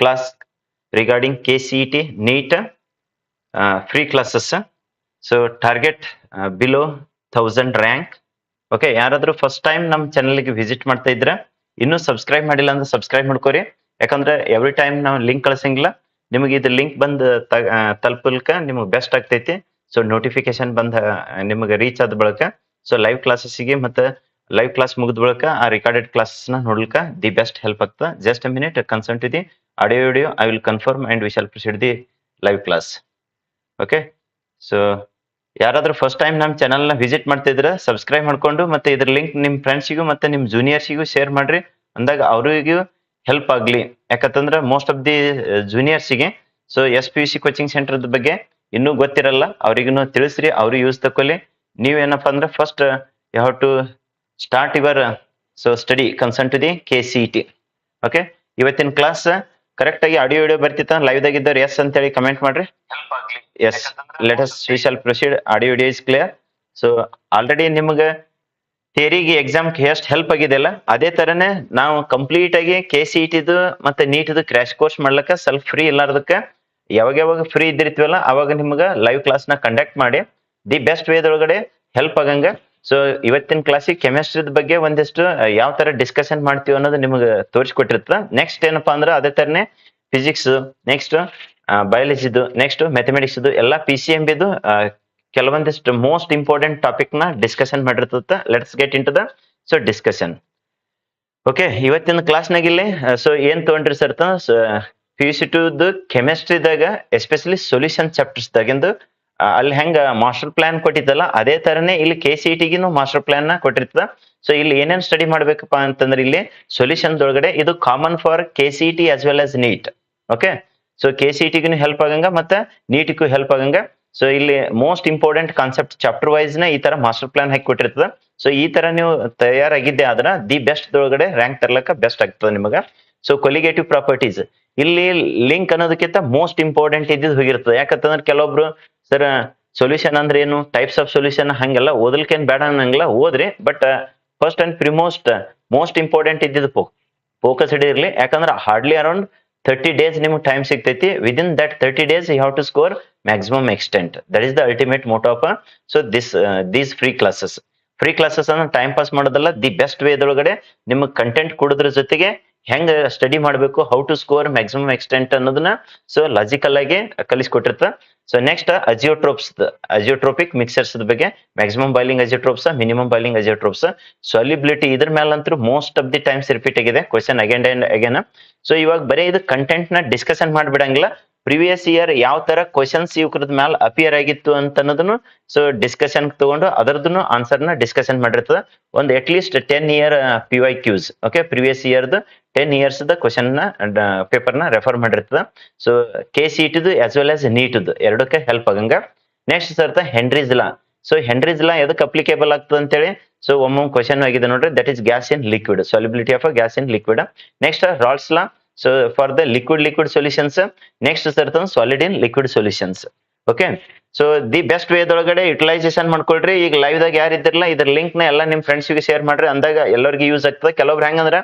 class regarding KCET NEET free classes. So target below 1000 rank. Okay, ಯಾರಾದ್ರೂ first time ನಮ್ಮ ಚಾನಲ್ಗೆ visit ಮಾಡ್ತಾ ಇದ್ರ ಇನ್ನೂ ಸಬ್ಸ್ಕ್ರೈಬ್ ಮಾಡಿಲ್ಲ ಅಂದ್ರೆ ಸಬ್ಸ್ಕ್ರೈಬ್ ಮಾಡ್ಕೋರಿ. ಯಾಕಂದ್ರೆ ಎವ್ರಿ ಟೈಮ್ ನಾವು ಲಿಂಕ್ ಕಳ್ಸಂಗಿಲ್ಲ, ನಿಮಗೆ ಇದು ಲಿಂಕ್ ಬಂದು ತಲುಪಲ್ಕ ನಿಮಗೆ ಬೆಸ್ಟ್ ಆಗ್ತೈತಿ. ಸೊ ನೋಟಿಫಿಕೇಶನ್ ಬಂದ ನಿಮಗೆ ರೀಚ್ ಆದ ಬಳಕ ಸೊ ಲೈವ್ ಕ್ಲಾಸಸ್ಗೆ ಮತ್ತೆ ಲೈವ್ ಕ್ಲಾಸ್ ಮುಗಿದ ಬಳಕ ಆ ರಿಕಾರ್ಡೆಡ್ ಕ್ಲಾಸಸ್ನ ನೋಡ್ಲಿಕ್ಕ ದಿ ಬೆಸ್ಟ್ ಹೆಲ್ಪ್ ಆಗ್ತದೆ. Just a minute, concern to the audio video I will confirm and we shall proceed the live class. Okay, so ಯಾರಾದ್ರೂ ಫಸ್ಟ್ ಟೈಮ್ ನಮ್ಮ ಚಾನಲ್ನ ವಿಸಿಟ್ ಮಾಡ್ತಿದ್ರೆ ಸಬ್ಸ್ಕ್ರೈಬ್ ಮಾಡ್ಕೊಂಡು ಮತ್ತೆ ಇದ್ರ ಲಿಂಕ್ ನಿಮ್ ಫ್ರೆಂಡ್ಸಿಗೂ ಮತ್ತೆ ನಿಮ್ ಜೂನಿಯರ್ಸಿಗೂ ಶೇರ್ ಮಾಡ್ರಿ. ಅಂದಾಗ ಅವ್ರಿಗೂ ಹೆಲ್ಪ್ ಆಗ್ಲಿ. ಯಾಕಂತಂದ್ರೆ ಮೋಸ್ಟ್ ಆಫ್ ದಿ ಜೂನಿಯರ್ಸಿಗೆ ಸೊ SPUC ಕೋಚಿಂಗ್ ಸೆಂಟರ್ ಬಗ್ಗೆ ಇನ್ನೂ ಗೊತ್ತಿರಲ್ಲ, ಅವ್ರಿಗೂ ತಿಳಿಸ್ರಿ, ಅವ್ರು ಯೂಸ್ ತಕೊಳ್ಳಿ. ನೀವೇನಪ್ಪಾ ಅಂದ್ರೆ first you have to start your so study concern to the KCET. Okay, ಇವತ್ತಿನ ಕ್ಲಾಸ್ ಕರೆಕ್ಟ್ ಆಗಿ ಆಡಿಯೋ ವಿಡಿಯೋ ಬರ್ತಿತ್ತ ಲೈವ್ ದಾಗಿದ್ದವ್ರು ಎಸ್ ಅಂತ ಹೇಳಿ ಕಮೆಂಟ್ ಮಾಡ್ರಿ. Yes, let us we shall proceed. Audio video is clear. So already ನಿಮ್ಗೆ ಥಿಯರಿಗೆ exam ಎಷ್ಟು ಹೆಲ್ಪ್ ಆಗಿದೆಯಲ್ಲ, ಅದೇ ತರನೇ ನಾವು ಕಂಪ್ಲೀಟ್ ಆಗಿ KCET ಮತ್ತೆ NEET ಕ್ರ್ಯಾಶ್ ಕೋರ್ಸ್ ಮಾಡ್ಲಕ್ಕ ಸ್ವಲ್ಪ ಫ್ರೀ ಇಲ್ಲಾರ್ದಕ್ಕ ಯಾವಾಗ ಫ್ರೀ ಇದ್ದಿರ್ತೀವಲ್ಲ ಅವಾಗ ನಿಮ್ಗೆ ಲೈವ್ ಕ್ಲಾಸ್ ನ ಕಂಡಕ್ಟ್ ಮಾಡಿ ದಿ ಬೆಸ್ಟ್ ವೇದೊಳಗಡೆ ಹೆಲ್ಪ್ ಆಗಂಗ. ಸೊ ಇವತ್ತಿನ ಕ್ಲಾಸಿಗೆ ಕೆಮಿಸ್ಟ್ರಿ ಬಗ್ಗೆ ಒಂದಿಷ್ಟು ಯಾವ ತರ ಡಿಸ್ಕಷನ್ ಮಾಡ್ತೀವಿ ಅನ್ನೋದು ನಿಮ್ಗೆ ತೋರಿಸ್ಕೊಟ್ಟಿರ್ತದ. ನೆಕ್ಸ್ಟ್ ಏನಪ್ಪಾ ಅಂದ್ರೆ ಅದೇ ತರನೇ ಫಿಸಿಕ್ಸ್, ನೆಕ್ಸ್ಟ್ ಬಯಾಲಜಿದು, ನೆಕ್ಸ್ಟ್ ಮ್ಯಾಥಮೆಟಿಕ್ಸ್ ಎಲ್ಲ PCMB ಕೆಲವೊಂದಿಷ್ಟು ಮೋಸ್ಟ್ ಇಂಪಾರ್ಟೆಂಟ್ ಟಾಪಿಕ್ ನ ಡಿಸ್ಕಷನ್ ಮಾಡಿರ್ತದ. Let's get into the so discussion. Okay, ಇವತ್ತಿನ ಕ್ಲಾಸ್ನಾಗ ಇಲ್ಲಿ ಸೊ ಏನ್ ತಗೊಂಡ್ರಿ ಸರ್ PUC 2 ಕೆಮಿಸ್ಟ್ರಿದಾಗ ಎಸ್ಪೆಷಲಿ ಸೊಲ್ಯೂಷನ್ ಚಾಪ್ಟರ್ಸ್ ದಾಗಿಂದು ಅಲ್ಲಿ ಹೆಂಗ ಮಾಸ್ಟರ್ ಪ್ಲಾನ್ ಕೊಟ್ಟಿದ್ದಲ್ಲ ಅದೇ ತರನೇ ಇಲ್ಲಿ KCET ಮಾಸ್ಟರ್ ಪ್ಲಾನ್ ನ ಕೊಟ್ಟಿರ್ತದ. ಸೊ ಇಲ್ಲಿ ಏನೇನ್ ಸ್ಟಡಿ ಮಾಡ್ಬೇಕಪ್ಪ ಅಂತಂದ್ರೆ ಇಲ್ಲಿ ಸೊಲ್ಯೂಷನ್ ಒಳಗಡೆ ಇದು common for KCET as well as NEET. Okay, so KCET help ಆಗಂಗ ಮತ್ತೆ NEET ಹೆಲ್ಪ್ ಆಗಂಗ. ಸೊ ಇಲ್ಲಿ most important concept chapter wise ನ ಈ ತರ ಮಾಸ್ಟರ್ ಪ್ಲಾನ್ ಹಾಕಿ ಕೊಟ್ಟಿರ್ತದ. ಸೊ ಈ ತರ ನೀವು ತಯಾರಾಗಿದ್ದೆ ಆದ್ರ ದಿ ಬೆಸ್ಟ್ ಒಳಗಡೆ ರ್ಯಾಂಕ್ ತರ್ಲಕ್ಕ ಬೆಸ್ಟ್ ಆಗ್ತದೆ ನಿಮಗ. ಸೊ ಕೊಲಿಗೇಟಿವ್ ಪ್ರಾಪರ್ಟೀಸ್ ಇಲ್ಲಿ ಲಿಂಕ್ ಅನ್ನೋದಕ್ಕಿಂತ ಮೋಸ್ಟ್ ಇಂಪಾರ್ಟೆಂಟ್ ಇದ್ದಿದ್ದು ಹೋಗಿರ್ತದೆ. ಯಾಕಂತಂದ್ರೆ ಕೆಲವೊಬ್ರು ಸರ್ ಸೊಲ್ಯೂಷನ್ ಅಂದ್ರೆ ಏನು, ಟೈಪ್ಸ್ ಆಫ್ ಸೊಲ್ಯೂಷನ್ ಹಂಗೆಲ್ಲ ಓದಲ್ಕೇನ್ ಬೇಡ ಅನ್ನಂಗಿಲ್ಲ, ಓದ್ರಿ. But first and foremost most important ಇದ್ದಿದ್ದು ಫೋಕಸ್ಡ್ ಇರ್ಲಿ. ಯಾಕಂದ್ರೆ ಹಾರ್ಡ್ಲಿ ಅರೌಂಡ್ 30 days ನಿಮ್ಗೆ ಟೈಮ್ ಸಿಗ್ತೈತಿ. Within that 30 days you have to score maximum extent. That is the ultimate motto of so these free classes. Free classes ಅನ್ನ time pass ಮಾಡೋದಲ್ಲ, the best ವೇದೊಳಗಡೆ ನಿಮಗೆ content ಕೊಡೋದ್ರ ಜೊತೆಗೆ ಹೆಂಗ್ ಸ್ಟಡಿ ಮಾಡಬೇಕು, how to score maximum extent ಅನ್ನೋದನ್ನ so logical ಆಗಿ ಕಲಿಸ್ಕೊಟ್ಟಿರ್ತ. ಸೊ ನೆಕ್ಸ್ಟ್ ಅಜಿಯೋಟ್ರೋಪಿಕ್ ಮಿಕ್ಸರ್ಸ್ ಬಗ್ಗೆ maximum boiling azeotropes, minimum boiling azeotropes, solubility ಇದ್ರ ಮೇಲಂತೂ most of the times repeat ಆಗಿದೆ question again and again. So ಇವಾಗ ಬರೀ ಇದು ಕಂಟೆಂಟ್ ನ ಡಿಸ್ಕಷನ್ ಮಾಡ್ಬಿಡಂಗಿಲ್ಲ, ಪ್ರಿವಿಯಸ್ ಇಯರ್ ಯಾವ ತರ ಕ್ವಶನ್ಸ್ ಇವ್ರದ ಮೇಲೆ ಅಪಿಯರ್ ಆಗಿತ್ತು ಅಂತ ಅನ್ನೋದನ್ನು ಸೊ ಡಿಸ್ಕಷನ್ ತಗೊಂಡು ಅದರದ್ದು ಆನ್ಸರ್ ನ ಡಿಸ್ಕಷನ್ ಮಾಡಿರ್ತದ. ಒಂದು ಅಟ್ ಲೀಸ್ಟ್ 10 year PYQs. ಓಕೆ, ಪ್ರಿವಿಯಸ್ ಇಯರ್ದು 10 years ಕ್ವಶನ್ ನ ಪೇಪರ್ ನ ರೆಫರ್ ಮಾಡಿರ್ತದ. So KCET as well as NEET ಎರಡಕ್ಕೆ ಹೆಲ್ಪ್ ಆಗಂಗ. ನೆಕ್ಸ್ಟ್ ಸರ್ತ Henry's law. So Henry's law ಎದಕ್ಕೆ ಅಪ್ಲಿಕೇಬಲ್ ಆಗ್ತದೆ ಅಂತೇಳಿ ಸೊ ಒಮ್ಮೊಮ್ಮೆ ಕ್ವಶನ್ ಆಗಿದೆ ನೋಡ್ರಿ. That is gas in liquid, solubility of gas in liquid. Next Raoult's law, so for the liquid solutions. Next ಸರ್ತ solid in liquid solutions. Okay, so the best ವೇದೊಳಗಡೆ utilisation ಮಾಡ್ಕೊಳ್ರಿ. ಈಗ live ದಾಗ ಯಾರು ಇದ್ದಿರಲ್ಲ ಇದ್ರ ಲಿಂಕ್ ನ ಎಲ್ಲ ನಿಮ್ ಫ್ರೆಂಡ್ಸ್ಗೆ ಶೇರ್ ಮಾಡ್ರಿ. ಅಂದಾಗ ಎಲ್ಲರಿಗೂ ಯೂಸ್ ಆಗ್ತದೆ. ಕೆಲವೊಬ್ರು ಹೆಂಗಂದ್ರ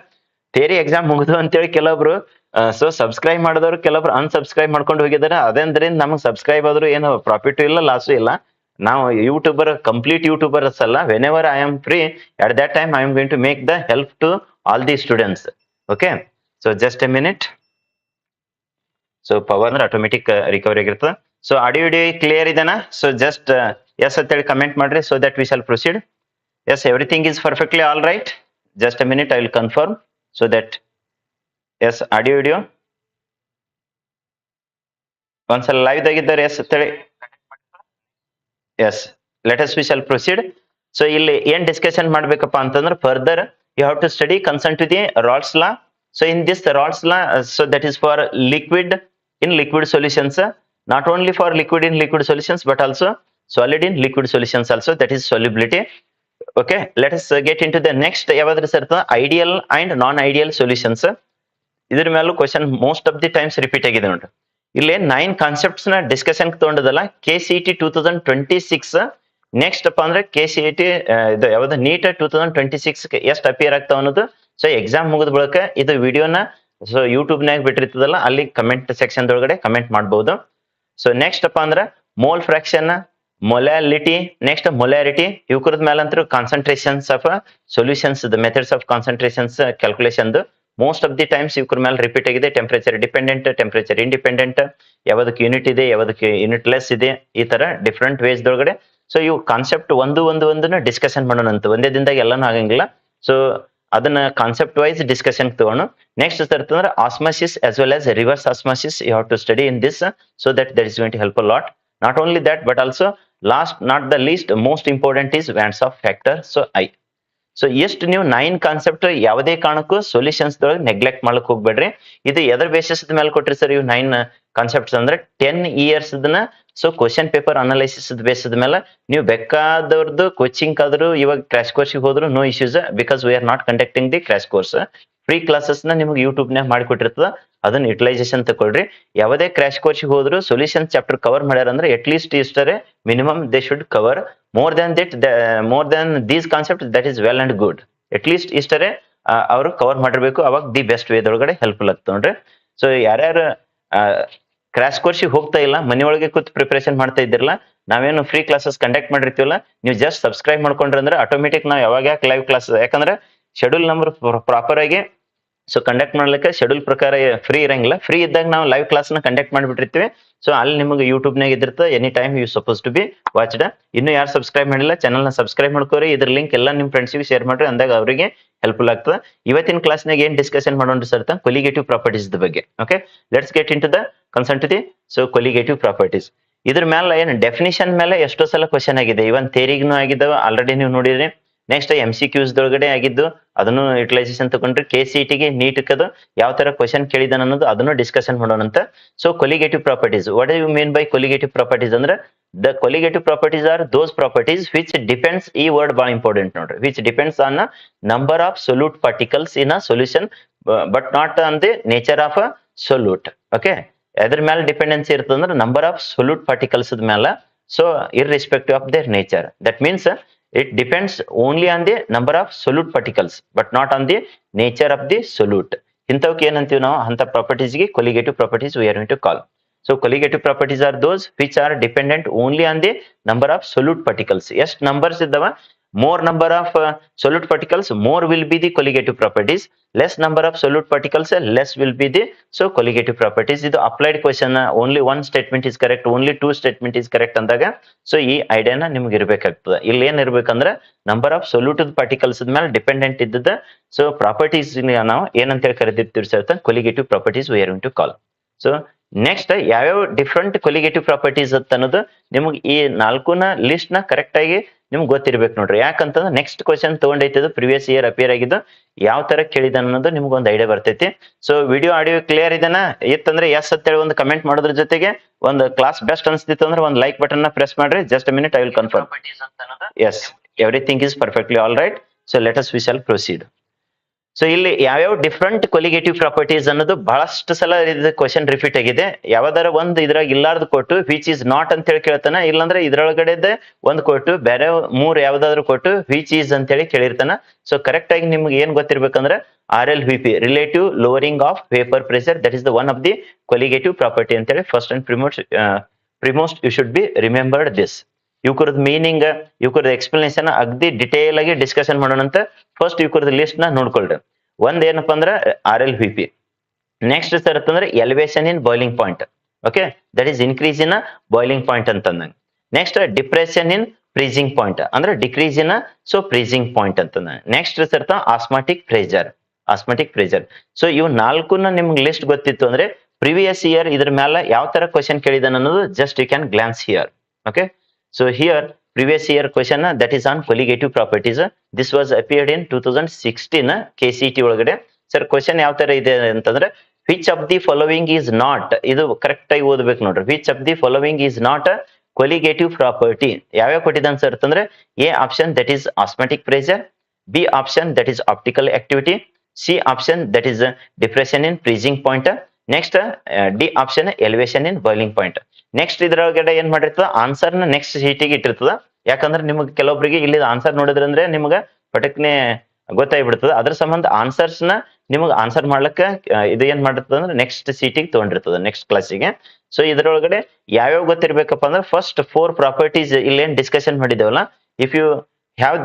ಥಿಯರಿ ಎಕ್ಸಾಮ್ ಮುಗಿದು ಅಂತೇಳಿ ಕೆಲವೊಬ್ರು ಸೊ ಸಬ್ಸ್ಕ್ರೈಬ್ ಮಾಡಿದವರು ಕೆಲವೊಬ್ರು ಅನ್ಸಬ್ಸ್ಕ್ರೈಬ್ ಮಾಡ್ಕೊಂಡು ಹೋಗಿದ್ದಾರೆ. ಅದೇಂದ್ರಿಂದ ನಮಗೆ ಸಬ್ಸ್ಕ್ರೈಬ್ ಆದ್ರೂ ಏನು ಪ್ರಾಫಿಟ್ ಇಲ್ಲ, ಲಾಸು ಇಲ್ಲ. ನಾವು ಯೂಟ್ಯೂಬರ್, ಕಂಪ್ಲೀಟ್ ಯೂಟ್ಯೂಬರ್ಸ್ ಅಲ್ಲ. Whenever I am free at that time I am going to make the help to all the students. Okay, so just a minute. So power ಅಂದ್ರೆ automatic recovery ಆಗಿರ್ತದೆ. So audio video clear ಇದೆನಾ? So just yes ಅಂತೇಳಿ comment ಮಾಡ್ರಿ so that we shall proceed. Yes, everything is perfectly all right. Just a minute, I will confirm so that yes audio video once live dagiddare yes tele yes let us we shall proceed. So illi en discussion madbekappa antandre further you have to study concern to the Raoult's law. So in this Raoult's law so that is for liquid in liquid solutions, not only for liquid in liquid solutions but also solid in liquid solutions also, that is solubility. Okay, let us get into the next ಯಾವಾದ್ರೂ ಸರ್ತ ideal and non ideal solutions. ಇದ್ರ ಮೇಲೂ question most of the times repeat ಆಗಿದೆ ನೋಡ್ರಿ. ಇಲ್ಲಿ 9 concepts ನ discussion ತಗೊಂಡದಲ್ಲ KCET 2026. Next ಅಪ್ಪ ಅಂದ್ರೆ KCET ಇದು ಯಾವ್ದು NEET 2026 ಎಷ್ಟು ಅಪಿಯರ್ ಆಗ್ತಾವ ಅನ್ನೋದು. ಸೊ ಎಕ್ಸಾಮ್ ಮುಗಿದ ಬಳಿಕ ಇದು ವಿಡಿಯೋನ ಸೊ ಯೂಟ್ಯೂಬ್ನಾಗ ಬಿಟ್ಟಿರ್ತದಲ್ಲ ಅಲ್ಲಿ ಕಮೆಂಟ್ ಸೆಕ್ಷನ್ ಒಳಗಡೆ ಕಮೆಂಟ್ ಮಾಡಬಹುದು. ಸೊ ನೆಕ್ಸ್ಟ್ ಅಪ್ಪ ಅಂದ್ರೆ mole fraction, molality, next molarity ಇವ್ಕರದ ಮೇಲಂತೂ concentrations of solutions methods of concentrations calculation most of the times ಇವ್ರ ಮೇಲೆ ರಿಪೀಟ್ ಆಗಿದೆ. ಟೆಂಪರೇಚರ್ ಡಿಪೆಂಡೆಂಟ್, ಟೆಂಪರೇಚರ್ ಇಂಡಿಪೆಂಡೆಂಟ್, ಯಾವ್ದಕ್ಕೆ ಯೂನಿಟ್ ಇದೆ, ಯಾವ್ದಕ್ಕೆ ಯೂನಿಟ್ ಲೆಸ್ ಇದೆ, ಈ ತರ ಡಿಫ್ರೆಂಟ್ ವೇಸ್ ದೊಳಗಡೆ. ಸೊ ಇವು ಕಾನ್ಸೆಪ್ಟ್ ಒಂದನ್ನ ಡಿಸ್ಕಷನ್ ಮಾಡೋಣ ಅಂತ, ಒಂದೇ ದಿನದಾಗ ಎಲ್ಲಾನು ಆಗಂಗಿಲ್ಲ. ಸೊ ಅದನ್ನ ಕಾನ್ಸೆಪ್ಟ್ ವೈಸ್ ಡಿಸ್ಕಷನ್ ತಗೋಣ. Next ತರ್ತಂದ್ರೆ osmosis as well as reverse osmosis you have to study in this, so that is going to help a lot. Not only that, but also last not the least most important is Van 't Hoff factor. So so ಎಷ್ಟು ನೀವು 9 concept ಯಾವುದೇ ಕಾರಣಕ್ಕೂ solutions ದೊಳಗೆ neglect ಮಾಡಕ್ ಹೋಗ್ಬೇಡ್ರಿ. ಇದು ಎದರ್ basis ಮೇಲೆ ಕೊಟ್ರಿ ಸರ್ ಇವು 9 ಕಾನ್ಸೆಪ್ಟ್ಸ್ ಅಂದ್ರೆ 10 years so question paper analysis ಬೇಸಿದ ಮೇಲೆ ನೀವು ಬೇಕಾದವ್ರದ್ದು ಕೋಚಿಂಗ್ ಆದ್ರೂ ಇವಾಗ ಕ್ರಾಶ್ ಕೋರ್ಸ್ಗೆ ಹೋದ್ರು no issues, because we are not conducting the crash course. Free classes ನ ನಿಮ್ಗೆ ಯೂಟ್ಯೂಬ್ನಾಗ ಮಾಡಿಕೊಟ್ಟಿರ್ತದ, ಅದನ್ನ ಯುಟಿಲೈಸೇಷನ್ ತಗೊಳ್ರಿ. ಯಾವುದೇ ಕ್ರಾಶ್ ಕೋರ್ಸ್ಗೆ ಹೋದ್ರು ಸೊಲ್ಯೂಷನ್ ಚಾಪ್ಟರ್ ಕವರ್ ಮಾಡ್ಯಾರ ಅಂದ್ರೆ ಅಟ್ ಲೀಸ್ಟ್ ಇಷ್ಟರೇ minimum they should cover. More than these concept that is well and good. At least ಇಷ್ಟರೇ ಅವರು ಕವರ್ ಮಾಡಿರ್ಬೇಕು, ಅವಾಗ ದಿ ಬೆಸ್ಟ್ ವೇದೊಳಗಡೆ ಹೆಲ್ಪ್ಫುಲ್ ಆಗ್ತದೆ ನೋಡ್ರಿ. ಸೊ ಯಾರ್ಯಾರು ಕ್ರಾಶ್ ಕೋರ್ಸ್ಗೆ ಹೋಗ್ತಾ ಇಲ್ಲ, ಮನೆಯೊಳಗೆ ಕೂತ್ ಪ್ರಿಪರೇಷನ್ ಮಾಡ್ತಾ ಇದ್ದಿರಲ್ಲ, ನಾವೇನು ಫ್ರೀ ಕ್ಲಾಸಸ್ ಕಂಡಕ್ಟ್ ಮಾಡಿರ್ತೀವಲ್ಲ, ನೀವು ಜಸ್ಟ್ ಸಬ್ಸ್ಕ್ರೈಬ್ ಮಾಡ್ಕೊಂಡ್ರೆ ಅಂದ್ರೆ ಆಟೋಮೆಟಿಕ್ ನಾವು ಯಾವಾಗ ಯಾಕೆ ಲೈವ್ ಕ್ಲಾಸ್, ಯಾಕಂದ್ರೆ ಶೆಡ್ಯೂಲ್ ನಂಬರ್ ಪ್ರಾಪರ್ ಆಗಿ ಸೊ ಕಂಡಕ್ಟ್ ಮಾಡ್ಲಿಕ್ಕೆ ಶೆಡ್ಯೂಲ್ ಪ್ರಕಾರ ಫ್ರೀ ಇರಂಗಿಲ್ಲ. ಫ್ರೀ ಇದ್ದಾಗ ನಾವು ಲೈವ್ ಕ್ಲಾಸ್ ನ ಕಂಡಕ್ಟ್ ಮಾಡಿಬಿಟ್ಟಿರ್ತೀವಿ. ಸೊ ಅಲ್ಲಿ ನಿಮಗೆ ಯೂಟ್ಯೂಬ್ನಾಗ ಇದಿರ್ತದೆ, any time you suppose to be watched. ಇನ್ನು ಯಾರು ಸಬ್ಸ್ಕ್ರೈಬ್ ಮಾಡಿಲ್ಲ ಚಾನಲ್ ನ ಸಬ್ಸ್ಕ್ರೈಬ್ ಮಾಡ್ಕೋರಿ, ಇದ್ರ ಲಿಂಕ್ ಎಲ್ಲ ನಿಮ್ ಫ್ರೆಂಡ್ಸ್ಗೆ ಶೇರ್ ಮಾಡ್ರಿ, ಅಂದಾಗ ಅವರಿಗೆ ಹೆಲ್ಪ್ಫುಲ್ ಆಗ್ತದೆ. ಇವತ್ತಿನ ಕ್ಲಾಸ್ನಾಗ ಏನ್ ಡಿಸ್ಕಷನ್ ಮಾಡೋಣ ಸರ್ ಕೊಲಿಗೇಟಿವ್ ಪ್ರಾಪರ್ಟೀಸ್ ಬಗ್ಗೆ. Okay, let's get into the concern to the so colligative properties. ಇದ್ರ ಮೇಲೆ ಏನು ಡೆಫಿನಿಷನ್ ಮೇಲೆ ಎಷ್ಟೋ ಸಲ ಕ್ವಶನ್ ಆಗಿದೆ, ಇವನ್ ಥೇರಿಗೂ ಆಗಿದ್ದಾವೆ ಆಲ್ರೆಡಿ ನೀವು ನೋಡಿದ್ರಿ. ನೆಕ್ಸ್ಟ್ MCQs ದೊಳಗಡೆ ಆಗಿದ್ದು ಅದನ್ನು ಯುಟಿಲೈಸೇಷನ್ ತಗೊಂಡ್ರಿ. KCET ಗೆ ನೀಟ್ ಕದು ಯಾವ ತರ ಕ್ವಶನ್ ಕೇಳಿದಾನ ಅನ್ನೋದು ಅದನ್ನು ಡಿಸ್ಕಷನ್ ಮಾಡೋಣ ಅಂತ. So colligative properties, what you mean by colligative properties ಅಂದ್ರೆ the colligative properties are those properties which depends, ಈ ವರ್ಡ್ ಬಹಳ ಇಂಪಾರ್ಟೆಂಟ್ ನೋಡ್ರಿ, which depends on number of solute particles in a solution but not on the nature of a solute. Okay, ಅದ್ರ ಮೇಲೆ dependency ಇರ್ತದಂದ್ರೆ number of solute particles ಮೇಲೆ. So irrespective of their nature, that means it depends only on the number of solute particles but not on the nature of the solute. ಇಂಥವಕ್ಕೆ ಏನಂತೀವಿ ನಾವು, ಅಂತ properties ಗೆ colligative properties we are going to call. So colligative properties are those which are dependent only on the number of solute particles. ಎಷ್ಟು numbers ಇದ್ದಾವ, more number of solute particles, more will be the colligative properties. Less number of solute particles, less will be the so colligative properties. ಇದು applied question, only one statement is correct, only two statement is correct ಅಂದಾಗ so ಈ ಐಡಿಯಾನ ನಿಮ್ಗೆ ಇರ್ಬೇಕಾಗ್ತದೆ. ಇಲ್ಲಿ ಏನ್ ಇರ್ಬೇಕಂದ್ರೆ number of solute particles ಮೇಲೆ ಡಿಪೆಂಡೆಂಟ್ ಇದ್ದದ ಸೊ ಪ್ರಾಪರ್ಟೀಸ್ ನಾವು ಏನಂತ ಹೇಳಿ ಕರೆದಿರ್ತೀವಿ sir colligative properties we are going to call. So next ಯಾವ್ಯಾವ ಡಿಫ್ರೆಂಟ್ ಕೊಲಿಗೇಟಿವ್ ಪ್ರಾಪರ್ಟೀಸ್ ಅನ್ನೋದು ನಿಮ್ಗೆ ಈ 4ನ ಲಿಸ್ಟ್ ನ ಕರೆಕ್ಟ್ ಆಗಿ ನಿಮ್ಗೆ ಗೊತ್ತಿರ್ಬೇಕು ನೋಡ್ರಿ. ಯಾಕಂತಂದ್ರೆ ನೆಕ್ಸ್ಟ್ ಕ್ವಶನ್ ತಗೊಂಡೈತದು ಪ್ರಿವಿಯಸ್ ಇಯರ್ ಅಪಿಯರ್ ಆಗಿದ್ದು ಯಾವ ತರ ಕೇಳಿದ ಅನ್ನೋದು ನಿಮ್ಗೆ ಒಂದು ಐಡಿಯಾ ಬರ್ತೈತಿ. ಸೊ ವಿಡಿಯೋ ಆಡಿಯೋ ಕ್ಲಿಯರ್ ಇದೆನಾ ಇತ್ತಂದ್ರೆ ಎಸ್ ಅಂತೇಳಿ ಒಂದು ಕಮೆಂಟ್ ಮಾಡೋದ್ರ ಜೊತೆಗೆ ಒಂದು ಕ್ಲಾಸ್ ಬೆಸ್ಟ್ ಅನ್ಸ್ತಿತ್ತು ಅಂದ್ರೆ ಒಂದು ಲೈಕ್ ಬಟನ್ ನ ಪ್ರೆಸ್ ಮಾಡ್ರಿ. Just a minute, I will confirm. Yes, everything is perfectly all right. So let us we shall proceed. So ಇಲ್ಲಿ ಯಾವ್ಯಾವ ಡಿಫ್ರೆಂಟ್ ಕೊಲಿಗೇಟಿವ್ ಪ್ರಾಪರ್ಟೀಸ್ ಅನ್ನೋದು ಬಹಳಷ್ಟು ಸಲ ಕ್ವಶನ್ ರಿಪೀಟ್ ಆಗಿದೆ. ಯಾವ್ದಾರ ಒಂದು ಇದ್ರಾಗ ಇಲ್ಲಾರ್ದು ಕೊಟ್ಟು ವಿಚ್ ಈಸ್ ನಾಟ್ ಅಂತ ಹೇಳಿ ಕೇಳ್ತಾನ, ಇಲ್ಲಾಂದ್ರೆ ಇದ್ರೊಳಗಡೆ ಒಂದು ಕೊಟ್ಟು ಬೇರೆ 3 ಯಾವ್ದಾದ್ರು ಕೊಟ್ಟು ವಿಚ್ ಈಸ್ ಅಂತ ಹೇಳಿ ಕೇಳಿರ್ತಾನ. ಸೊ ಕರೆಕ್ಟ್ ಆಗಿ ನಿಮ್ಗೆ ಏನ್ ಗೊತ್ತಿರ್ಬೇಕಂದ್ರೆ RLVP, relative lowering of vapour pressure, that is the one of the colligative property ಅಂತ ಹೇಳಿ first and foremost you should be remembered this. ಇವ್ಕರದ ಮೀನಿಂಗ್, ಇವ್ಕರದ ಎಕ್ಸ್ಪ್ಲನೇಷನ್ ಅಗ್ದಿ ಡಿಟೇಲ್ ಆಗಿ ಡಿಸ್ಕಷನ್ ಮಾಡೋಣ ಅಂತ. ಫಸ್ಟ್ ಇವ್ಕರದ ಲಿಸ್ಟ್ ನ ನೋಡ್ಕೊಳ್ರಿ. ಒಂದ್ ಏನಪ್ಪಾ ಅಂದ್ರೆ RLVP. ನೆಕ್ಸ್ಟ್ ಸರ್ ಅಂತಂದ್ರೆ elevation in boiling point. Okay, that is increase in boiling point ಅಂತಂದಂಗ. Next depression in freezing point ಅಂದ್ರೆ decrease in so freezing point ಅಂತಂದ. Next sir osmotic pressure. So ಇವ್ 4ನ ನಿಮ್ಗೆ ಲಿಸ್ಟ್ ಗೊತ್ತಿತ್ತು ಅಂದ್ರೆ ಪ್ರಿವಿಯಸ್ ಇಯರ್ ಇದ್ರ ಮೇಲೆ ಯಾವ ತರ ಕ್ವಶನ್ ಕೇಳಿದಾನ ಅನ್ನೋದು just you can glance here. Okay, so here previous year question that is on colligative properties. This was appeared in 2016 KCET ಒಳಗಡೆ. ಸರ್ ಕ್ವಶನ್ ಯಾವ ತರ ಇದೆ ಅಂತಂದ್ರೆ which of the following is not, ಇದು ಕರೆಕ್ಟ್ ಆಗಿ ಓದಬೇಕು ನೋಡ್ರಿ. which of the following is not a colligative property. ಯಾವ್ಯಾವ ಕೊಟ್ಟಿದ್ದಾನೆ ಸರ್ ಅಂತಂದ್ರೆ A option that is osmotic pressure, B option that is optical activity, C option that is depression in freezing point, next the option elevation in boiling point. Next ಇದ್ರೊಳಗಡೆ ಏನ್ ಮಾಡಿರ್ತದ answer ನ next ಶೀಟಿಗೆ ಇಟ್ಟಿರ್ತದ. ಯಾಕಂದ್ರೆ ನಿಮ್ಗೆ ಕೆಲವೊಬ್ಬರಿಗೆ ಇಲ್ಲಿ answer ನೋಡಿದ್ರಂದ್ರೆ ನಿಮ್ಗೆ ಪಟಕ್ನೆ ಗೊತ್ತಾಗ್ಬಿಡ್ತದ. ಅದ್ರ ಸಂಬಂಧ ಆನ್ಸರ್ಸ್ ನ ನಿಮಗೆ ಆನ್ಸರ್ ಮಾಡ್ಲಿಕ್ಕೆ ಇದು ಏನ್ ಮಾಡಿರ್ತದ ಅಂದ್ರೆ ನೆಕ್ಸ್ಟ್ ಸೀಟಿಗೆ ತಗೊಂಡಿರ್ತದ ನೆಕ್ಸ್ಟ್ ಕ್ಲಾಸಿಗೆ. ಸೊ ಇದರೊಳಗಡೆ ಯಾವ್ಯಾವ ಗೊತ್ತಿರ್ಬೇಕಪ್ಪ ಅಂದ್ರೆ ಫಸ್ಟ್ 4 ಪ್ರಾಪರ್ಟೀಸ್ ಇಲ್ಲೇನ್ ಡಿಸ್ಕಷನ್ ಮಾಡಿದೇವಲ್ಲ, if you have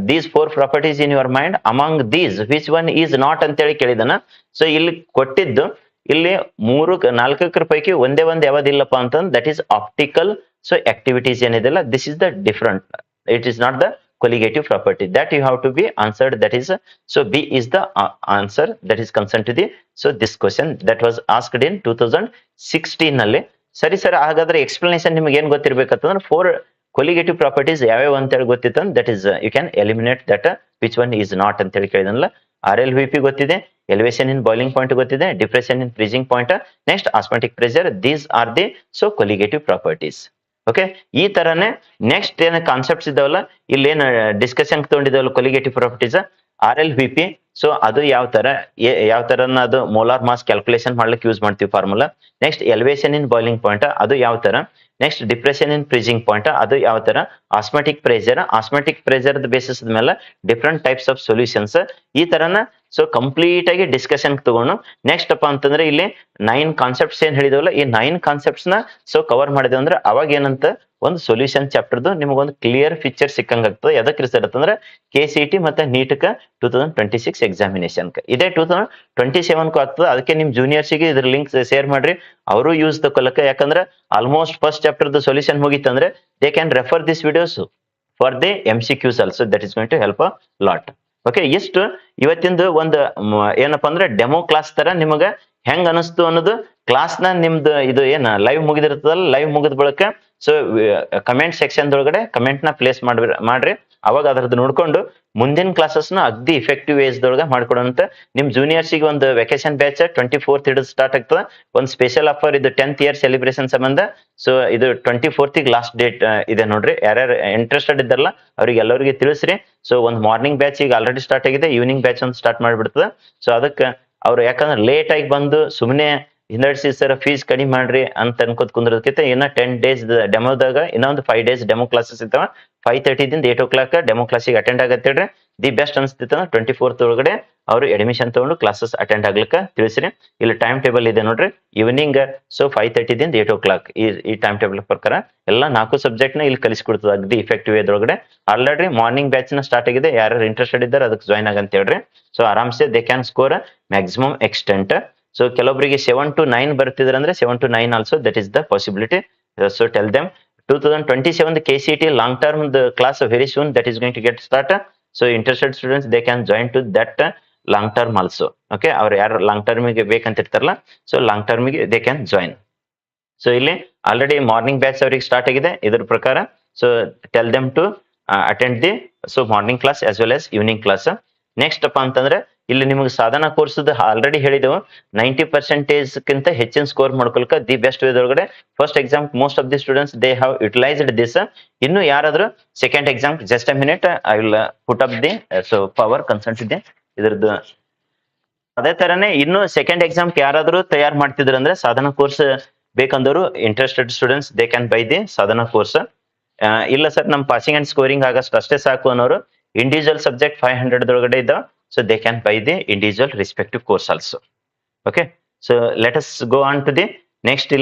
these 4 properties in your mind, among these which one is not ಅಂತೇಳಿ ಕೇಳಿದನ. ಸೊ ಇಲ್ಲಿ ಕೊಟ್ಟಿದ್ದು ಇಲ್ಲಿ 4 ಪೈಕಿ ಒಂದೇ ಒಂದು ಯಾವ್ದಿಲ್ಲಪ್ಪ ಅಂತಂದ್ರೆ that is optical. So activities ಏನಿದೆಲ್ಲ this is the different, it is not the colligative property that you have to be answered. That is so B is the answer that is concerned to the so this question that was asked in 2016 ನಲ್ಲಿ. ಸರಿ sir, ಹಾಗಾದ್ರೆ explanation ನಿಮಗೆ ಏನ್ ಗೊತ್ತಿರ್ಬೇಕಂತಂದ್ರೆ 4 colligative properties ಯಾವ್ಯಾವ ಅಂತ ಹೇಳಿ ಗೊತ್ತಿತ್ತು, that is you can eliminate that which one is not ಅಂತ ಹೇಳಿ ಕೇಳಿದನಲ್ಲ. RLVP ಗೊತ್ತಿದೆ, ಎಲಿವೇಶನ್ ಇನ್ ಬಾಯ್ಲಿಂಗ್ ಪಾಯಿಂಟ್ ಗೊತ್ತಿದೆ, depression in freezing point, next osmotic pressure, these are the so colligative properties. Okay, ಈ ತರನೇ ನೆಕ್ಸ್ಟ್ ಏನ ಕಾನ್ಸೆಪ್ಟ್ಸ್ ಇದಾವಲ್ಲ, ಇಲ್ಲಿ ಏನ್ ಡಿಸ್ಕಷನ್ ತಗೊಂಡಿದ್ದಾವಲ್ಲ ಕೊಲಿಗೇಟಿವ್ ಪ್ರಾಪರ್ಟೀಸ್ RLVP. ಸೊ ಅದು ಯಾವ ತರನ ಅದು ಮೋಲಾರ್ ಮಾಸ್ ಕ್ಯಾಲ್ಕುಲೇಷನ್ ಮಾಡ್ಲಿಕ್ಕೆ ಯೂಸ್ ಮಾಡ್ತೀವಿ formula. Next elevation in boiling point ಅದು ಯಾವ ತರ, next depression in freezing point ಅದು ಯಾವ ತರ, ಆಸ್ಮೆಟಿಕ್ ಪ್ರೆಷರ್ ಬೇಸಿಸ್ ಮೇಲೆ ಡಿಫ್ರೆಂಟ್ ಟೈಪ್ಸ್ ಆಫ್ ಸೊಲ್ಯೂಷನ್ಸ್, ಈ ತರನ ಸೊ ಕಂಪ್ಲೀಟ್ ಆಗಿ ಡಿಸ್ಕಷನ್ ತಗೊಂಡು ನೆಕ್ಸ್ಟ್ ಅಪ್ಪ ಅಂತಂದ್ರೆ ಇಲ್ಲಿ 9 ಕಾನ್ಸೆಪ್ಟ್ಸ್ ಏನ್ ಹೇಳಿದವಲ್ಲ, ಈ 9 ಕಾನ್ಸೆಪ್ಟ್ಸ್ ನ ಸೊ ಕವರ್ ಮಾಡಿದೇವ್ ಅಂದ್ರೆ ಅವಾಗ ಏನಂತ ಒಂದು ಸೊಲ್ಯೂಷನ್ ಚಾಪ್ಟರ್ದು ನಿಮಗೊಂದು ಕ್ಲಿಯರ್ ಪಿಕ್ಚರ್ ಸಿಕ್ಕಂಗ ಆಗ್ತದೆ. ಎದಕ್ಕೆ ರಿಸಲ್ಟ್ ಅಂದ್ರೆ KCET ಮತ್ತೆ ನೀಟ್ಕ 2026 ಎಕ್ಸಾಮಿನೇಷನ್ ಇದೇ 2027 ಆಗ್ತದೆ. ಅದಕ್ಕೆ ನಿಮ್ ಜೂನಿಯರ್ಸ್ಗೆ ಇದ್ರ ಲಿಂಕ್ ಶೇರ್ ಮಾಡ್ರಿ, ಅವರು ಯೂಸ್ ತಗೊಳಕ. ಯಾಕಂದ್ರೆ ಆಲ್ಮೋಸ್ಟ್ ಫಸ್ಟ್ ಚಾಪ್ಟರ್ದು ಸೊಲ್ಯೂಷನ್ ಮುಗಿತಂದ್ರೆ they can refer this videos for the MCQs also, that is going to help a lot. Okay, ಇಷ್ಟು ಇವತ್ತಿಂದು ಒಂದು ಏನಪ್ಪಾ ಅಂದ್ರೆ ಡೆಮೋ ಕ್ಲಾಸ್ ತರ ನಿಮಗ ಹೆಂಗ್ ಅನಿಸ್ತು ಅನ್ನೋದು ಕ್ಲಾಸ್ ನ ನಿಮ್ದು ಇದು ಏನ ಲೈವ್ ಮುಗಿದಿರ್ತದಲ್ಲ, ಲೈವ್ ಮುಗಿದ ಬಳಿಕ ಸೊ ಕಮೆಂಟ್ ಸೆಕ್ಷನ್ ಒಳಗಡೆ ಕಮೆಂಟ್ ನ ಪ್ಲೇಸ್ ಮಾಡ್ರಿ. ಅವಾಗ ಅದ್ರದ್ದು ನೋಡ್ಕೊಂಡು ಮುಂದಿನ ಕ್ಲಾಸಸ್ ನ ಅಗ್ದಿ ಇಫೆಕ್ಟಿವ್ ವೇಸ್ ದೊಳಗ ಮಾಡ್ಕೊಡೋಂತ ನಿಮ್ ಜೂನಿಯರ್ಸ್ಗೆ ಒಂದು ವೆಕೇಶನ್ ಬ್ಯಾಚ್ 24th ಹಿಡಿದು ಸ್ಟಾರ್ಟ್ ಆಗ್ತದೆ. ಒಂದು ಸ್ಪೆಷಲ್ ಆಫರ್ ಇದು 10th ಇಯರ್ ಸೆಲೆಬ್ರೇಷನ್ ಸಂಬಂಧ. ಸೊ ಇದು 24th ಲಾಸ್ಟ್ ಡೇಟ್ ಇದೆ ನೋಡ್ರಿ. ಯಾರ್ಯಾರು ಇಂಟ್ರೆಸ್ಟೆಡ್ ಇದ್ದಾರಲ್ಲ ಅವ್ರಿಗೆ ಎಲ್ಲರಿಗೆ ತಿಳಿಸ್ರಿ. ಸೊ ಒಂದು ಮಾರ್ನಿಂಗ್ ಬ್ಯಾಚ್ ಈಗ ಆಲ್ರೆಡಿ ಸ್ಟಾರ್ಟ್ ಆಗಿದೆ, ಈವ್ನಿಂಗ್ ಬ್ಯಾಚ್ ಒಂದು ಸ್ಟಾರ್ಟ್ ಮಾಡ್ಬಿಡ್ತದೆ. ಸೊ ಅದಕ್ಕೆ ಅವ್ರು ಯಾಕಂದ್ರೆ ಲೇಟ್ ಆಗಿ ಬಂದು ಸುಮ್ಮನೆ ಹಿಂದಡ್ಸಿ ಸರ್ ಫೀಸ್ ಕಡಿಮೆ ಮಾಡ್ರಿ ಅಂತ ಅನ್ಕೋತ್ ಕುಂದ್ರದಕ್ಕಿಂತ ಇನ್ನ 10 ಡೇಸ್ ಡೆಮೋದಾಗ ಇನ್ನೊಂದು 5 ಡೇಸ್ ಡೆಮೋ ಕ್ಲಾಸಸ್ ಇರ್ತಾವ. 5:30 ದಿಂದ 8 o'clock ಡೆಮೋ ಕ್ಲಾಸಿಗೆ ಅಟೆಂಡ್ ಆಗತ್ತೇಳ್ರಿ. ದಿ ಬೆಸ್ಟ್ ಅನ್ಸ್ತಿತ್ತ 24th ಒಳಗಡೆ ಅವರು ಅಡ್ಮಿಷನ್ ತಗೊಂಡು ಕ್ಲಾಸಸ್ ಅಟೆಂಡ್ ಆಗ್ಲಿಕ್ಕೆ ತಿಳಿಸ್ರಿ. ಇಲ್ಲಿ ಟೈಮ್ ಟೇಬಲ್ ಇದೆ ನೋಡ್ರಿ, ಈವ್ನಿಂಗ್ ಸೊ 5:30 ದಿಂದ 8 o'clock ಈ ಟೈಮ್ ಟೇಬಲ್ ಪ್ರಕಾರ ಎಲ್ಲ 4 ಸಬ್ಜೆಕ್ಟ್ ನ ಇಲ್ಲಿ ಕಲಿಸ್ಕೊಡ್ತದೆ ಅಗ್ದಿ ಇಫೆಕ್ಟಿವ್ ಒಳಗಡೆ. ಆಲ್ರೆಡಿ ಮಾರ್ನಿಂಗ್ ಬ್ಯಾಚ್ ನ ಸ್ಟಾರ್ಟ್ ಆಗಿದೆ, ಯಾರು ಇಂಟ್ರೆಸ್ಟೆಡ್ ಇದ್ದಾರೆ ಅದಕ್ಕೆ ಜಾಯ್ನ್ ಆಗಂತ ಹೇಳ್ರಿ. ಸೊ ಆರಾಮ್ಸೆ they can score maximum extent. So ಕೆಲವೊಬ್ಬರಿಗೆ 7 to 9 ಬರ್ತಿದ್ರೆ ಅಂದ್ರೆ 7 to 9 also that is the possibility. So tell them 2027 KCET long term the class very soon that is going to get started. So interested students they can join to that long term also. Okay, ಅವ್ರು ಯಾರು long term ಗೆ ಬೇಕಂತ ಇರ್ತಾರಲ್ಲ, so long term ಗೆ they can join. So ಇಲ್ಲಿ already morning batch ಅವರಿಗೆ start ಆಗಿದೆ ಇದ್ರ ಪ್ರಕಾರ. So tell them to attend the so morning class as well as evening class. Next ಅಪ್ಪ ಅಂತಂದ್ರೆ ಇಲ್ಲಿ ನಿಮಗೆ ಸಾಧನಾ ಕೋರ್ಸ್ ಆಲ್ರೆಡಿ ಹೇಳಿದೆವು 90% ಕಿಂತ ಹೆಚ್ಚಿನ ಸ್ಕೋರ್ ಮಾಡ್ಕೊಳಕ ದಿ ಬೆಸ್ಟ್ ವೇದೊಳಗಡೆ first exam most of the students they have utilised this. ಇನ್ನು ಯಾರಾದ್ರೂ second exam just a minute I will put up the so power consult ಇದೆ ಇದ್ರದ್ದು. ಅದೇ ತರನೇ ಇನ್ನು ಸೆಕೆಂಡ್ ಎಕ್ಸಾಮ್ ಯಾರಾದ್ರೂ ತಯಾರು ಮಾಡ್ತಿದ್ರು ಅಂದ್ರೆ ಸಾಧನಾ ಕೋರ್ಸ್ ಬೇಕಂದವರು interested students they can buy the Sadhana course. ಇಲ್ಲ ಸರ್ ನಮ್ ಪಾಸಿಂಗ್ ಅಂಡ್ ಸ್ಕೋರಿಂಗ್ ಆಗಸ್ಟ್ ಅಷ್ಟೇ ಸಾಕು ಅನ್ನೋರು ಇಂಡಿವಿಜುವಲ್ ಸಬ್ಜೆಕ್ಟ್ 500 ಒಳಗಡೆ ಇದ್ದಾವ. So they can buy the individual respective course also. Okay, so let us go on to the next.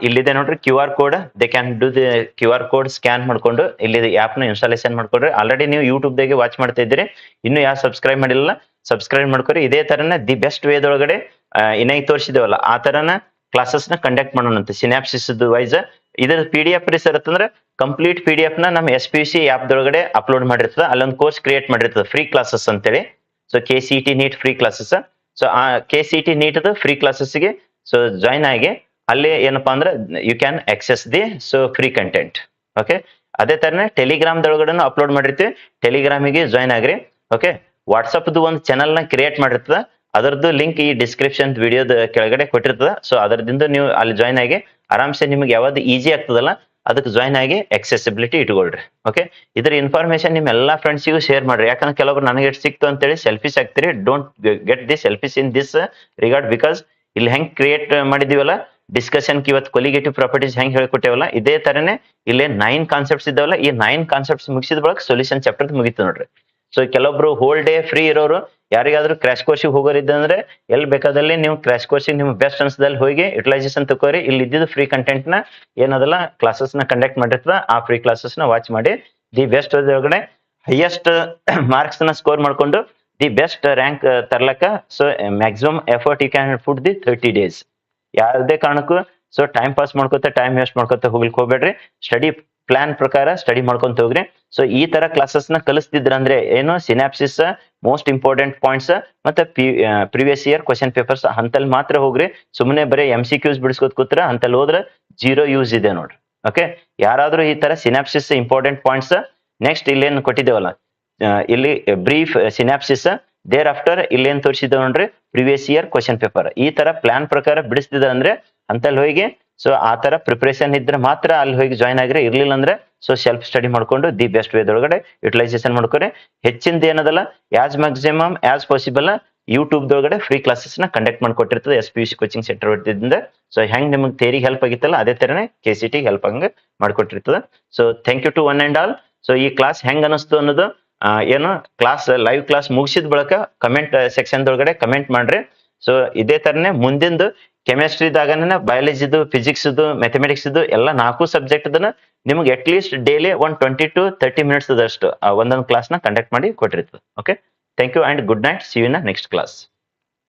ಇಲ್ಲಿದೆ ನೋಡ್ರಿ QR code, they can do the QR code scan ಮಾಡ್ಕೊಂಡು ಇಲ್ಲಿ app ನ ಇನ್ಸ್ಟಾಲೇಷನ್ ಮಾಡ್ಕೊಂಡ್ರೆ already ನೀವು YouTube ದಾಗೆ watch ಮಾಡ್ತಾ ಇದ್ದೀರಿ. ಇನ್ನು ಯಾರು ಸಬ್ಸ್ಕ್ರೈಬ್ ಮಾಡಿಲ್ಲ ಸಬ್ಸ್ಕ್ರೈಬ್ ಮಾಡ್ಕೊರಿ. ಇದೇ ತರನ ದಿ ಬೆಸ್ಟ್ ವೇದೊಳಗಡೆ ಇನ್ನೈ ತೋರಿಸಿದೇವಲ್ಲ ಆ ತರನ ಕ್ಲಾಸಸ್ ನ ಕಂಡಕ್ಟ್ ಮಾಡೋಣಂತೆ ಸಿನಾಪ್ಸಿಸ್ ವೈಸ್. ಇದ್ರ PDF ಇರುತ್ತಂದ್ರೆ ಕಂಪ್ಲೀಟ್ PDF ನ ನಮ್ಮ SPC ಆಪ್ ದೊಳಗಡೆ ಅಪ್ಲೋಡ್ ಮಾಡಿರ್ತದೆ. ಅಲ್ಲೊಂದು ಕೋರ್ಸ್ ಕ್ರಿಯೇಟ್ ಮಾಡಿರ್ತದೆ ಫ್ರೀ ಕ್ಲಾಸಸ್ ಅಂತೇಳಿ. So KCET NEET free classes. So ಆ KCET ನೀಟ್ ಫ್ರೀ ಕ್ಲಾಸಸ್ಗೆ ಸೊ ಜಾಯ್ನ್ ಆಗಿ ಅಲ್ಲಿ ಏನಪ್ಪಾ ಅಂದ್ರೆ you can access the so free content. Okay, ಅದೇ ತರನೇ ಟೆಲಿಗ್ರಾಮ್ ದೊಳಗಡೆ ಅಪ್ಲೋಡ್ ಮಾಡಿರ್ತೀವಿ, ಟೆಲಿಗ್ರಾಮಿಗೆ ಜಾಯ್ನ್ ಆಗ್ರಿ. ಓಕೆ, ವಾಟ್ಸಪ್ದು ಒಂದು ಚಾನಲ್ ನ ಕ್ರಿಯೇಟ್ ಮಾಡಿರ್ತದ, ಅದರದ್ದು ಲಿಂಕ್ ಈ ಡಿಸ್ಕ್ರಿಪ್ಷನ್ ವಿಡಿಯೋದ ಕೆಳಗಡೆ ಕೊಟ್ಟಿರ್ತದ. ಸೊ ಅದರದಿಂದ ನೀವು ಅಲ್ಲಿ ಜಾಯ್ನ್ ಆಗಿ ಆರಾಮ್ಸೆ ನಿಮ್ಗೆ ಯಾವ್ದು ಈಜಿ ಆಗ್ತದಲ್ಲ ಅದಕ್ಕೆ ಜಾಯ್ನ್ ಆಗಿ ಆಕ್ಸೆಸಿಬಿಲಿಟಿ ಇಟ್ಕೊಳ್ರಿ. ಓಕೆ, ಇದ್ರ ಇನ್ಫಾರ್ಮೇಶನ್ ನಿಮ್ ಎಲ್ಲಾ ಫ್ರೆಂಡ್ಸಿಗೂ ಶೇರ್ ಮಾಡ್ರಿ. ಯಾಕಂದ್ರೆ ಕೆಲವರು ನನಗೆ ಎಷ್ಟು ಸಿಕ್ತು ಅಂತೇಳಿ ಸೆಲ್ಫಿಸ್ ಆಗ್ತೀರಿ. Don't get the selfish in this regard, because ಇಲ್ಲಿ ಹೆಂಗ್ ಕ್ರಿಯೇಟ್ ಮಾಡಿದೀವಲ್ಲ ಡಿಸ್ಕಷನ್ ಇವತ್ತು ಕೊಲಿಗೇಟಿವ್ ಪ್ರಾಪರ್ಟೀಸ್ ಹೆಂಗ್ ಹೇಳ್ಕೊಟ್ಟೇವಲ್ಲ ಇದೇ ತರನೇ ಇಲ್ಲೇ 9 ಕಾನ್ಸೆಪ್ಟ್ಸ್ ಇದಾವಲ್ಲ, ಈ 9 ಕಾನ್ಸೆಪ್ಟ್ಸ್ ಮುಗಿಸಿದ ಬಳಕ ಸೊಲ್ಯೂಷನ್ ಚಾಪ್ಟರ್ ಮುಗಿತು ನೋಡ್ರಿ. ಸೊ ಕೆಲವೊಬ್ರು ಹೋಲ್ ಡೇ ಫ್ರೀ ಇರೋರು ಯಾರಿಗಾದ್ರೂ ಕ್ರಾಶ್ ಕೋರ್ಸಿಗೆ ಹೋಗೋರಿದ್ದಂದ್ರೆ ಎಲ್ಲಿ ಬೇಕಾದಲ್ಲಿ ನೀವು ಕ್ರಾಶ್ ಕೋರ್ಸಿಗೆ ನಿಮ್ಗೆ ಬೆಸ್ಟ್ ಅನ್ಸದಲ್ಲಿ ಹೋಗಿ ಯುಟಿಲೈಸೇಷನ್ ತಗೋರಿ. ಇಲ್ಲಿ ಇದ್ದಿದ್ದು ಫ್ರೀ ಕಂಟೆಂಟ್ ನ ಏನದಲ್ಲ ಕ್ಲಾಸಸ್ ನ ಕಂಡಕ್ಟ್ ಮಾಡಿರ್ತದ ಆ ಫ್ರೀ ಕ್ಲಾಸಸ್ ನ ವಾಚ್ ಮಾಡಿ ದಿ ಬೆಸ್ಟ್ ಒಳಗಡೆ ಹೈಯೆಸ್ಟ್ ಮಾರ್ಕ್ಸ್ ನ ಸ್ಕೋರ್ ಮಾಡ್ಕೊಂಡು ದಿ ಬೆಸ್ಟ್ ರ್ಯಾಂಕ್ ತರ್ಲಕ್ಕ so maximum effort you can put the 30 days. ಯಾವುದೇ ಕಾರಣಕ್ಕೂ ಸೊ ಟೈಮ್ ಪಾಸ್ ಮಾಡ್ಕೋತ ಟೈಮ್ ವೇಸ್ಟ್ ಮಾಡ್ಕೋತ ಹೋಗ್ಲಿಕ್ಕೆ ಹೋಗ್ಬೇಡ್ರಿ. ಸ್ಟಡಿ ಪ್ಲಾನ್ ಪ್ರಕಾರ ಸ್ಟಡಿ ಮಾಡ್ಕೊಂತ ಹೋಗ್ರಿ. ಸೊ ಈ ತರ ಕ್ಲಾಸಸ್ ನ ಕಲಿಸ್ತಿದ್ರ ಅಂದ್ರೆ ಏನು ಸಿನಾಪ್ಸಿಸ್, ಮೋಸ್ಟ್ ಇಂಪಾರ್ಟೆಂಟ್ ಪಾಯಿಂಟ್ಸ್ ಮತ್ತೆ ಪ್ರಿವಿಯಸ್ ಇಯರ್ ಕ್ವಶನ್ ಪೇಪರ್ಸ್ ಅಂತಲ್ಲಿ ಮಾತ್ರ ಹೋಗ್ರಿ. ಸುಮ್ಮನೆ ಬರೀ MCQs ಬಿಡಿಸ್ಕೊತ ಕೂತ್ರ ಅಂತಲ್ಲಿ ಹೋದ್ರೆ ಜೀರೋ ಯೂಸ್ ಇದೆ ನೋಡ್ರಿ. ಓಕೆ, ಯಾರಾದ್ರೂ ಈ ತರ ಸಿನಾಪ್ಸಿಸ್ ಇಂಪಾರ್ಟೆಂಟ್ ಪಾಯಿಂಟ್ಸ್ ನೆಕ್ಸ್ಟ್ ಇಲ್ಲೇನು ಕೊಟ್ಟಿದ್ದೇವಲ್ಲ ಇಲ್ಲಿ ಬ್ರೀಫ್ ಸಿನಾಪ್ಸಿಸ್ ದೇರ್ ಆಫ್ಟರ್ ಇಲ್ಲೇನ್ ತೋರಿಸಿದ್ದೇವೆ ನೋಡ್ರಿ ಪ್ರಿವಿಯಸ್ ಇಯರ್ ಕ್ವಶನ್ ಪೇಪರ್. ಈ ತರ ಪ್ಲಾನ್ ಪ್ರಕಾರ ಬಿಡಿಸ್ತಿದ ಅಂದ್ರೆ ಅಂತಲ್ಲಿ ಹೋಗಿ ಸೊ ಆ ತರ ಪ್ರಿಪರೇಷನ್ ಇದ್ರೆ ಮಾತ್ರ ಅಲ್ಲಿ ಹೋಗಿ ಜಾಯ್ನ್ ಆಗ್ರಿ. ಇರ್ಲಿಲ್ಲ ಅಂದ್ರೆ ಸೊ ಸೆಲ್ಫ್ ಸ್ಟಡಿ ಮಾಡ್ಕೊಂಡು ದಿ ಬೆಸ್ಟ್ ವೇದೊಳಗಡೆ ಯುಟಿಲೈಸೇಷನ್ ಮಾಡ್ಕೊರಿ. ಹೆಚ್ಚಿಂದ ಏನದಲ್ಲ as maximum as possible YouTube ದೊಳಗಡೆ ಫ್ರೀ ಕ್ಲಾಸಸ್ ನ ಕಂಡಕ್ಟ್ ಮಾಡ್ಕೊಟ್ಟಿರ್ತದೆ SPUC ಕೋಚಿಂಗ್ ಸೆಂಟರ್ ವತಿಯಿಂದ. ಸೊ ಹೆಂಗ್ ನಿಮ್ಗೆ ಥಿಯರಿ ಹೆಲ್ಪ್ ಆಗಿತ್ತಲ್ಲ ಅದೇ ತರನೇ KCT ಹೆಲ್ಪ್ ಹಂಗ ಮಾಡ್ಕೊಟ್ಟಿರ್ತದೆ. So thank you to one and all. So ಈ ಕ್ಲಾಸ್ ಹೆಂಗ್ ಅನಿಸ್ತು ಅನ್ನೋದು ಏನು ಕ್ಲಾಸ್ ಲೈವ್ ಕ್ಲಾಸ್ ಮುಗಿಸಿದ ಬಳಿಕ ಕಮೆಂಟ್ ಸೆಕ್ಷನ್ ದೊಳಗಡೆ ಕಮೆಂಟ್ ಮಾಡ್ರಿ. ಸೊ ಇದೇ ತರನೇ ಮುಂದಿಂದು ಕೆಮಿಸ್ಟ್ರಿದಾಗನ ಬಯಾಲಜಿದು, ಫಿಸಿಕ್ಸ್, ಮ್ಯಾಥಮೆಟಿಕ್ಸ್ ಎಲ್ಲ 4 ಸಬ್ಜೆಕ್ಟ್ ನಿಮ್ಗೆ at least daily 20 to 30 minutes ಒಂದೊಂದು ಕ್ಲಾಸ್ ನ ಕಂಡಕ್ಟ್ ಮಾಡಿ ಕೊಟ್ಟಿರ್ತದೆ. Okay, thank you and good night. See you in next class.